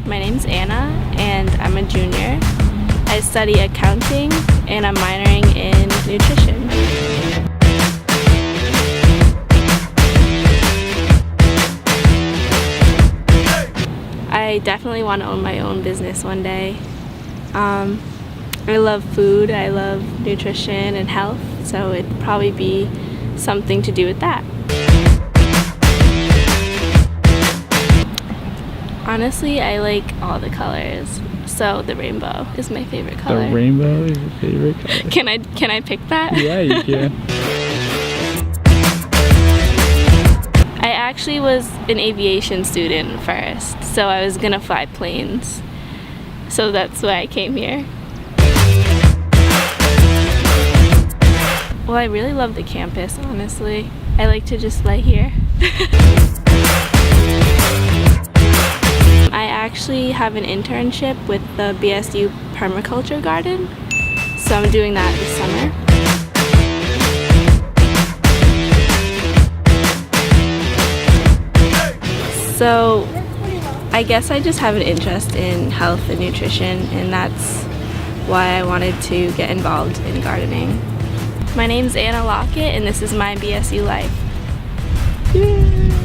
My name's Anna, and I'm a junior. I study accounting, and I'm minoring in nutrition. I definitely want to own my own business one day. I love food, I love nutrition and health, so it'd probably be something to do with that. Honestly, I like all the colors, so the rainbow is my favorite color. The rainbow is your favorite color? Can I pick that? Yeah, you can. I actually was an aviation student first, so I was gonna fly planes. So that's why I came here. Well, I really love the campus, honestly. I like to just lay here. I actually have an internship with the BSU Permaculture garden, so I'm doing that this summer. So I guess I just have an interest in health and nutrition, and that's why I wanted to get involved in gardening. My name's Anna Lockett, and this is my BSU life. Yay.